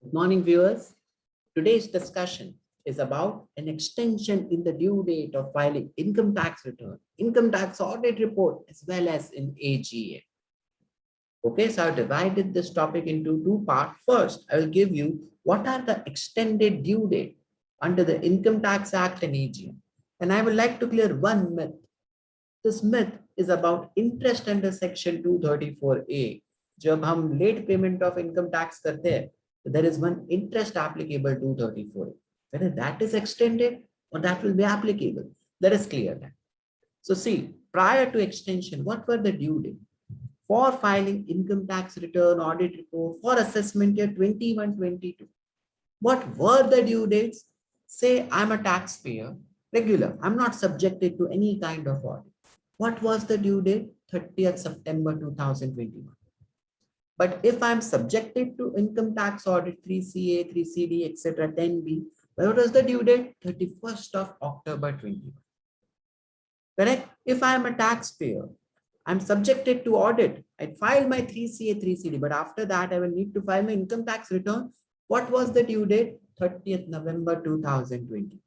Good morning, viewers. Today's discussion is about an extension in the due date of filing income tax return, income tax audit report, as well as in AGM. Okay, so I've divided this topic into two parts. First, I will give you what are the extended due date under the Income Tax Act and AGM. And I would like to clear one myth. This myth is about interest under section 234A. जब हम late payment of income tax करते हैं, there is one interest applicable 234A. Whether that is extended or that will be applicable, let us clear that. So see, prior to extension, what were the due date? For filing income tax return, audit report, for assessment year 21-22. What were the due dates? Say I'm a taxpayer, regular, I'm not subjected to any kind of audit. What was the due date? 30th September 2021. But if I'm subjected to income tax audit 3CA, 3CD, etc., 10B, what was the due date? 31st of October 21. Correct? If I'm a taxpayer, I'm subjected to audit. I filed my 3CA, 3CD, but after that, I will need to file my income tax return. What was the due date? 30th November 2020.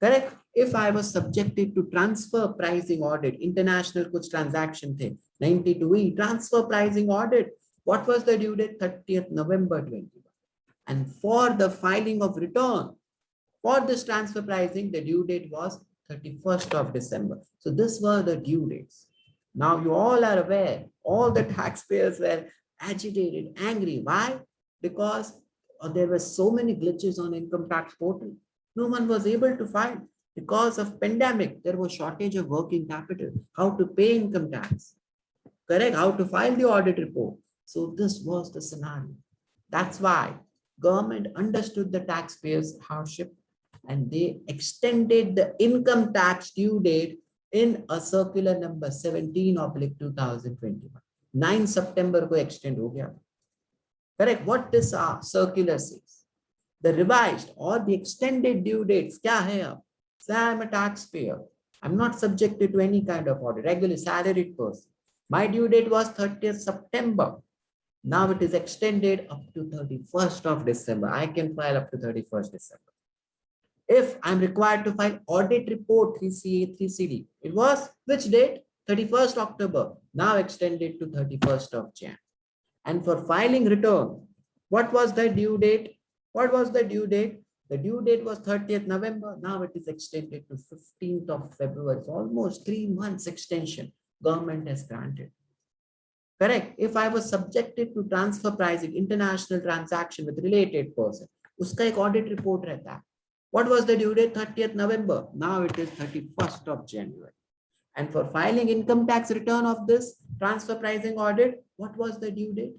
Correct? If I was subjected to transfer pricing audit, international kuch transaction the 92E, transfer pricing audit, what was the due date? 30th November 21. And for the filing of return, for this transfer pricing, the due date was 31st of December. So these were the due dates. Now you all are aware, all the taxpayers were agitated, angry. Why? Because there were so many glitches on income tax portal. No one was able to file. Because of pandemic, there was shortage of working capital. How to pay income tax. Correct? How to file the audit report. So this was the scenario. That's why government understood the taxpayers' hardship and they extended the income tax due date in a circular number 17/2021. 9 September को extend हो गया. Correct? What this circular says? The revised or the extended due dates क्या है अब? Say I'm a taxpayer. I'm not subjected to any kind of audit. Regular salaried person. My due date was 30th September. Now it is extended up to 31st of December. I can file up to 31st December. If I'm required to file audit report 3CA, 3CD, it was which date? 31st October. Now extended to 31st of Jan. And for filing return, what was the due date? What was the due date? The due date was 30th November. Now it is extended to 15th of February. It's almost 3 months extension government has granted. Correct? If I was subjected to transfer pricing, international transaction with related person, uska ek audit report rehta hai. What was the due date? 30th November. Now it is 31st of January. And for filing income tax return of this transfer pricing audit, what was the due date?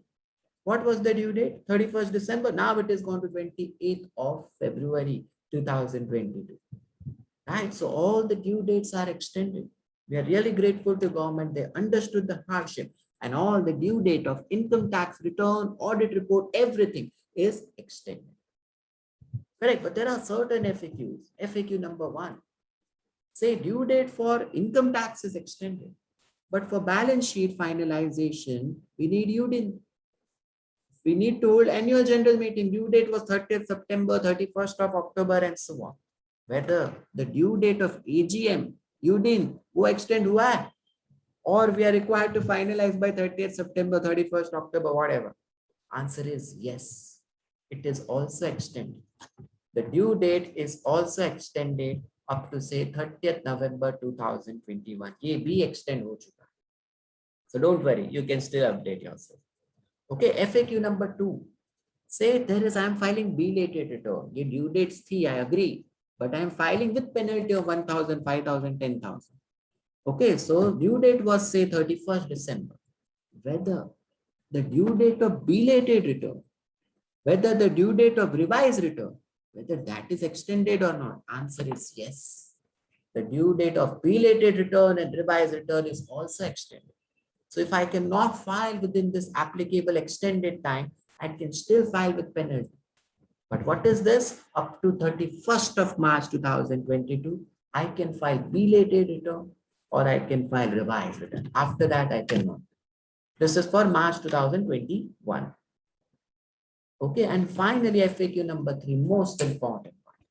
What was the due date? 31st December. Now it is gone to 28th of February 2022. Right? So all the due dates are extended. We are really grateful to government. They understood the hardship and all the due date of income tax return, audit report, everything is extended. Correct, but there are certain FAQs. FAQ number 1, say due date for income tax is extended, but for balance sheet finalization, we need UDIN. We need to hold annual general meeting. Due date was 30th September, 31st of October, and so on. Whether the due date of AGM, UDIN, who extend hua hai, or we are required to finalize by 30th September, 31st October, whatever. Answer is yes. It is also extended. The due date is also extended up to say 30th November 2021. Ye bhi extend ho chuka. So don't worry, you can still update yourself. Okay, FAQ number 2. Say there is, I am filing belated return. Ye due dates thi, I agree. But I am filing with penalty of 1,000, 5,000, 10,000. Okay, so due date was say 31st December. Whether the due date of belated return, whether the due date of revised return, whether that is extended or not, answer is yes. The due date of belated return and revised return is also extended. So if I cannot file within this applicable extended time, I can still file with penalty. But what is this? Up to 31st of March 2022, I can file belated return or I can file revised return. After that, I cannot. This is for March 2021. Okay, and finally, FAQ number 3, most important one.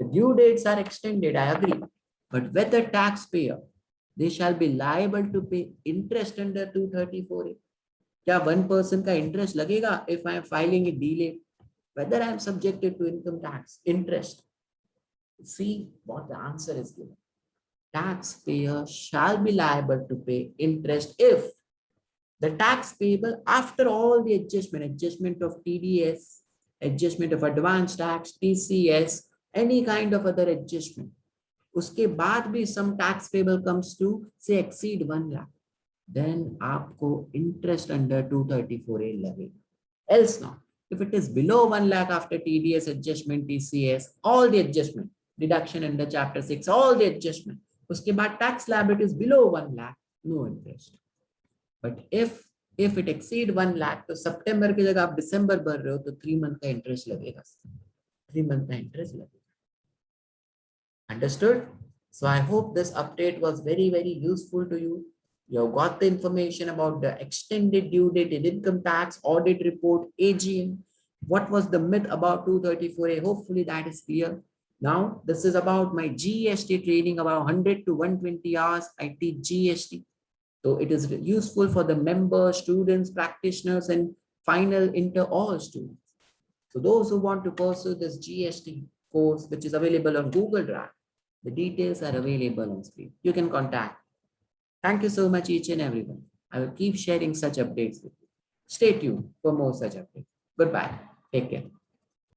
The due dates are extended, I agree, but whether taxpayer, they shall be liable to pay interest under 234A. क्या 1% का interest लगेगा if I am filing a delay? Whether I am subjected to income tax, interest. See what the answer is given. Taxpayer shall be liable to pay interest if the tax payable after all the adjustment of TDS, adjustment of advance tax, TCS, any kind of other adjustment. उसके बाद भी some tax payable comes to say exceed 1 lakh, then आपको interest under 234A लगेगा. Else not. If it is below 1 lakh after TDS adjustment, TCS, all the adjustment, deduction under chapter 6, all the adjustment, उसके बाद tax liability is below 1 lakh, no interest. But if it exceed 1 lakh, तो सितंबर की जगह आप दिसंबर भर रहे हो तो 3 month का interest लगेगा. 3 month का interest लगेगा. Understood? So I hope this update was very, very useful to you. You have got the information about the extended due date in income tax, audit report, AGM. What was the myth about 234A? Hopefully that is clear. Now, this is about my GST training, about 100 to 120 hours. I teach GST. So it is useful for the members, students, practitioners, and final inter all students. So those who want to pursue this GST course, which is available on Google Drive, the details are available on screen. You can contact. Thank you so much, each and everyone. I will keep sharing such updates with you. Stay tuned for more such updates. Goodbye. Take care.